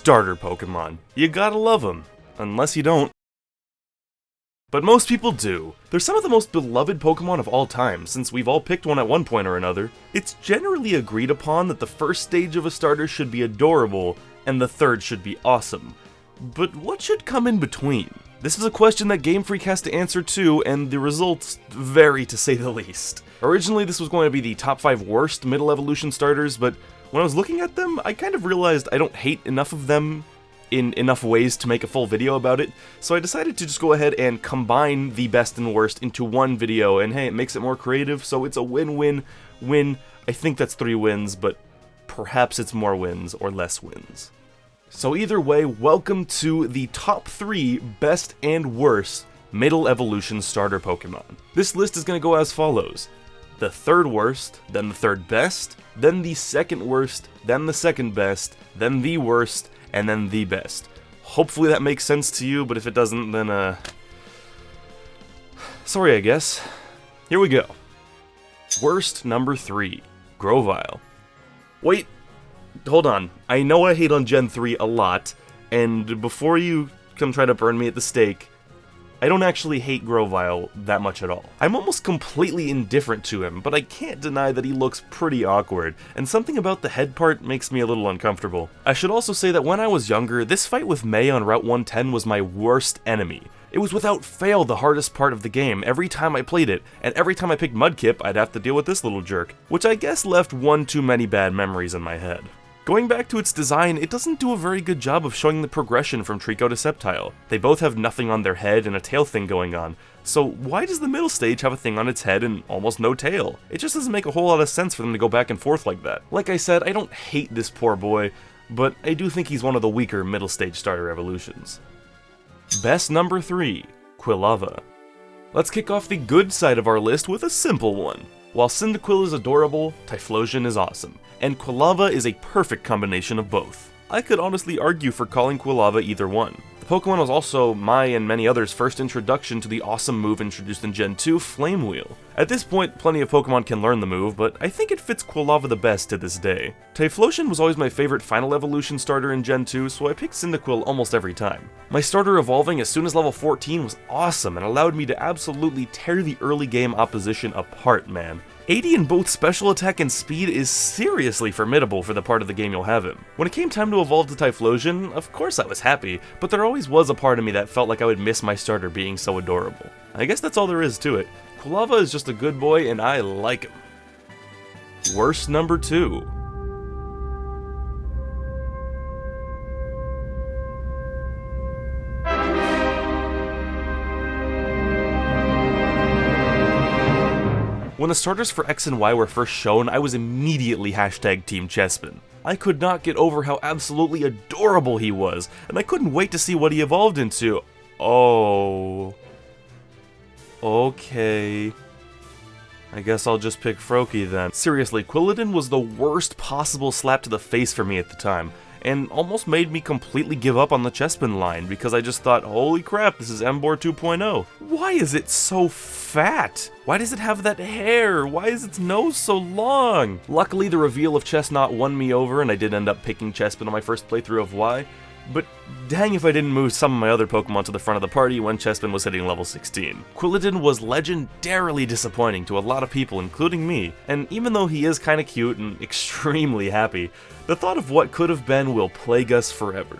starter Pokemon. You gotta love them, unless you don't. But most people do. They're some of the most beloved Pokemon of all time, since we've all picked one at one point or another. It's generally agreed upon that the first stage of a starter should be adorable, and the third should be awesome. But what should come in between? This is a question that GameFreak has to answer too, and the results vary to say the least. Originally this was going to be the top 5 worst middle evolution starters, but when I was looking at them, I kind of realized I don't hate enough of them in enough ways to make a full video about it, so I decided to just go ahead and combine the best and worst into one video, and hey, it makes it more creative, so it's a win-win-win. I think that's 3 wins, but perhaps it's more wins or less wins. So either way, welcome to the top 3 best and worst middle evolution starter Pokemon. This list is going to go as follows: the 3rd worst, then the 3rd best, then the 2nd worst, then the 2nd best, then the worst, and then the best. Hopefully that makes sense to you, but if it doesn't, then sorry, I guess. Here we go. Worst number 3, Grovyle. Wait, hold on. I know I hate on Gen 3 a lot, and before you come try to burn me at the stake, I don't actually hate Grovyle that much at all. I'm almost completely indifferent to him, but I can't deny that he looks pretty awkward, and something about the head part makes me a little uncomfortable. I should also say that when I was younger, this fight with May on Route 110 was my worst enemy. It was without fail the hardest part of the game every time I played it, and every time I picked Mudkip, I'd have to deal with this little jerk, which I guess left one too many bad memories in my head. Going back to its design, it doesn't do a very good job of showing the progression from Trico to Sceptile. They both have nothing on their head and a tail thing going on, so why does the middle stage have a thing on its head and almost no tail? It just doesn't make a whole lot of sense for them to go back and forth like that. Like I said, I don't hate this poor boy, but I do think he's one of the weaker middle stage starter evolutions. Best number 3, Quill Lava. Let's kick off the good side of our list with a simple one. While Cyndaquil is adorable, Typhlosion is awesome, and Quill Lava is a perfect combination of both. I could honestly argue for calling Quill Lava either one. The Pokemon was also my and many others' first introduction to the awesome move introduced in Gen 2, Flame Wheel. At this point, plenty of Pokemon can learn the move, but I think it fits Quill Lava the best to this day. Typhlosion was always my favorite final evolution starter in Gen 2, so I picked Cyndaquil almost every time. My starter evolving as soon as level 14 was awesome and allowed me to absolutely tear the early game opposition apart, man. 80 in both special attack and speed is seriously formidable for the part of the game you'll have him. When it came time to evolve to Typhlosion, of course I was happy, but there always was a part of me that felt like I would miss my starter being so adorable. I guess that's all there is to it. Quill Lava is just a good boy and I like him. Worst number 2. When the starters for X and Y were first shown, I was immediately hashtag Team Chespin. I could not get over how absolutely adorable he was, and I couldn't wait to see what he evolved into. Oh. Okay. I guess I'll just pick Froakie then. Seriously, Quilladin was the worst possible slap to the face for me at the time, and almost made me completely give up on the Chespin line because I just thought, holy crap, this is Emboar 2.0. Why is it so fat? Why does it have that hair? Why is its nose so long? Luckily, the reveal of Chestnut won me over and I did end up picking Chespin on my first playthrough of Y, but dang if I didn't move some of my other Pokemon to the front of the party when Chespin was hitting level 16. Quilladin was legendarily disappointing to a lot of people, including me, and even though he is kinda cute and extremely happy, the thought of what could have been will plague us forever.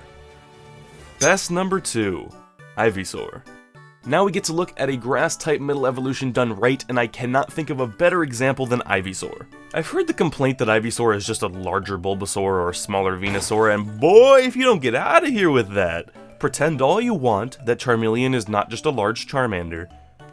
Best number 2, Ivysaur. Now we get to look at a grass-type middle evolution done right, and I cannot think of a better example than Ivysaur. I've heard the complaint that Ivysaur is just a larger Bulbasaur or a smaller Venusaur, and boy, if you don't get out of here with that! Pretend all you want that Charmeleon is not just a large Charmander,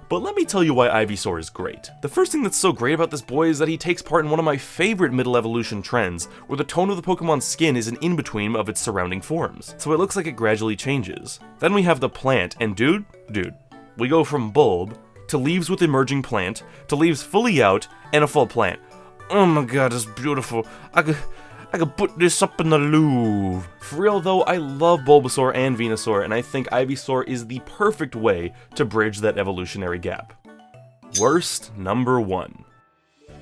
but let me tell you why Ivysaur is great. The first thing that's so great about this boy is that he takes part in one of my favorite middle evolution trends, where the tone of the Pokemon's skin is an in-between of its surrounding forms, so it looks like it gradually changes. Then we have the plant, and dude, we go from bulb, to leaves with emerging plant, to leaves fully out, and a full plant. Oh my god, it's beautiful. I could put this up in the Louvre. For real though, I love Bulbasaur and Venusaur, and I think Ivysaur is the perfect way to bridge that evolutionary gap. Worst number 1.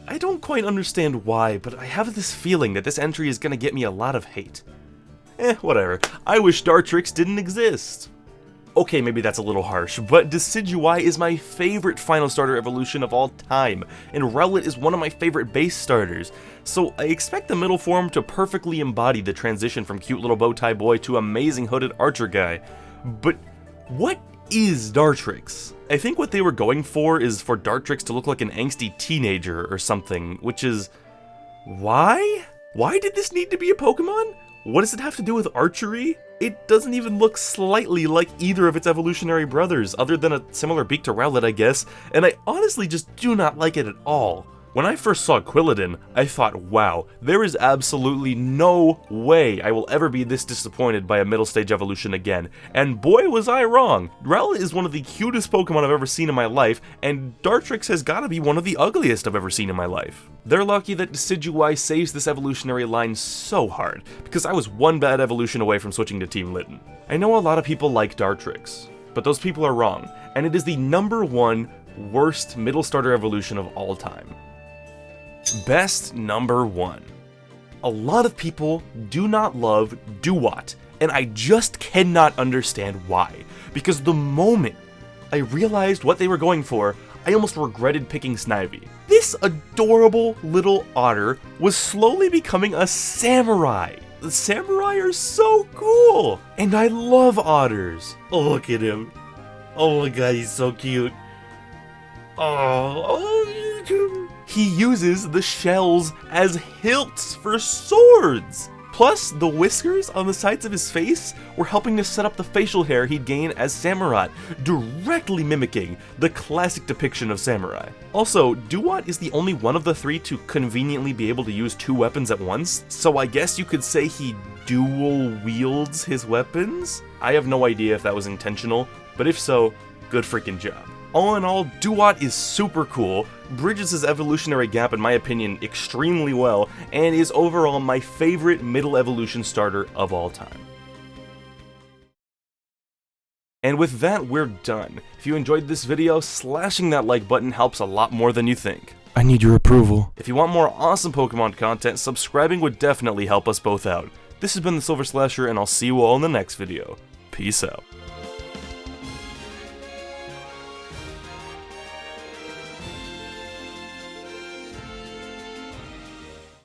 I don't quite understand why, but I have this feeling that this entry is gonna get me a lot of hate. Whatever. I wish Dartrix didn't exist. Okay, maybe that's a little harsh, but Decidueye is my favorite final starter evolution of all time, and Rowlet is one of my favorite base starters, so I expect the middle form to perfectly embody the transition from cute little bow tie boy to amazing hooded archer guy. But what is Dartrix? I think what they were going for is for Dartrix to look like an angsty teenager or something, which is... why? Why did this need to be a Pokemon? What does it have to do with archery? It doesn't even look slightly like either of its evolutionary brothers, other than a similar beak to Rowlet, I guess, and I honestly just do not like it at all. When I first saw Quilladin, I thought, wow, there is absolutely no way I will ever be this disappointed by a middle stage evolution again, and boy was I wrong. Rowlet is one of the cutest Pokemon I've ever seen in my life, and Dartrix has gotta be one of the ugliest I've ever seen in my life. They're lucky that Decidueye saves this evolutionary line so hard, because I was one bad evolution away from switching to Team Litten. I know a lot of people like Dartrix, but those people are wrong, and it is the #1 worst middle starter evolution of all time. Best #1. A lot of people do not love Duat, and I just cannot understand why, because the moment I realized what they were going for, I almost regretted picking Snivy. This adorable little otter was slowly becoming a samurai. The samurai are so cool, and I love otters. Oh, look at him. Oh my god, he's so cute. He uses the shells as hilts for swords! Plus, the whiskers on the sides of his face were helping to set up the facial hair he'd gain as Samurott, directly mimicking the classic depiction of samurai. Also, Duat is the only one of the three to conveniently be able to use 2 weapons at once, so I guess you could say he dual wields his weapons? I have no idea if that was intentional, but if so, good freaking job. All in all, Duat is super cool, bridges his evolutionary gap in my opinion extremely well, and is overall my favorite middle evolution starter of all time. And with that, we're done. If you enjoyed this video, slashing that like button helps a lot more than you think. I need your approval. If you want more awesome Pokemon content, subscribing would definitely help us both out. This has been TheSilverSlasher, and I'll see you all in the next video. Peace out.